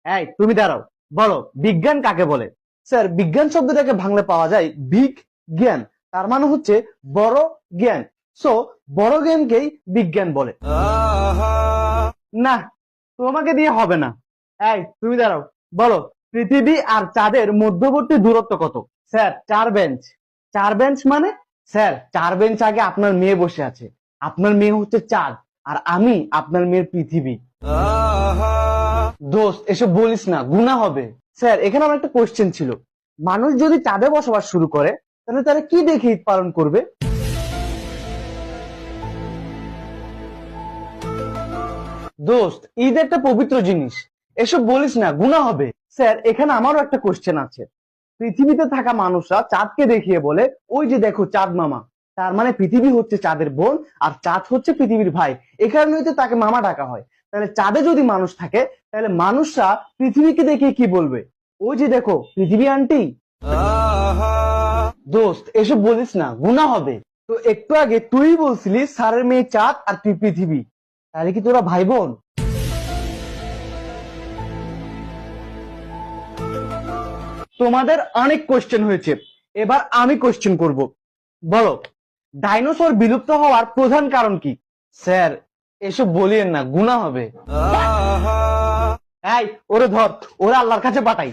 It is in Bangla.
এই তুমি দাঁড়াও, বলো বিজ্ঞান কাকে বলে? স্যার, বিজ্ঞান শব্দটাকে ভাঙলে পাওয়া যায় বিগ জ্ঞান, তার মানে হচ্ছে বড় জ্ঞান। সো বড় জ্ঞানকেই বিজ্ঞান বলে। না, তোমাকে দিয়ে হবে না। এই তুমি দাঁড়াও, বলো পৃথিবী আর চাঁদের মধ্যবর্তী দূরত্ব কত? Sir, 4 bench. 4 বেঞ্চ মানে? স্যার, 4 বেঞ্চ আগে আপনার মেয়ে বসে আছে। আপনার মেয়ে হচ্ছে চাঁদ, আর আমি আপনার মেয়ের পৃথিবী। দোস্ত, এসব বলিস না, গুনাহ হবে। স্যার, এখানে আমার একটা কোশ্চেন ছিল, মানুষ যদি চাঁদে বসবাস শুরু করে তাহলে তারা কি দেখে ঈদ পালন করবে? দোস্ত, ঈদ একটা পবিত্র জিনিস, এসব বলিস না, গুনাহ হবে। স্যার, এখানে আমারও একটা কোশ্চেন আছে, পৃথিবীতে থাকা মানুষরা চাঁদকে দেখিয়ে বলে ওই যে দেখো চাঁদ মামা, তার মানে পৃথিবী হচ্ছে চাঁদের বোন আর চাঁদ হচ্ছে পৃথিবীর ভাই, এ কারণেই তো তাকে মামা ডাকা হয়। তাহলে চাঁদে যদি মানুষ থাকে, তাহলে মানুষরা পৃথিবীকে দেখিয়ে কি বলবে? ওই যে দেখো পৃথিবী আন্টি। দোস্ত, এসব বলিস না, গুনাহ হবে। তো একটু আগে তুই বলছিলি স্যারের মেয়ে চাঁদ আর তুই পৃথিবী, তাহলে কি তোরা ভাই বোন? তোমাদের অনেক কোশ্চেন হয়েছে, এবার আমি কোশ্চেন করব। বলো, ডাইনোসর বিলুপ্ত হওয়ার প্রধান কারণ কি? স্যার, এসব বলিয়েন না, গুনাহ হবে। এই, ওরে ধর, ওরে আল্লাহর কাছে পাঠাই।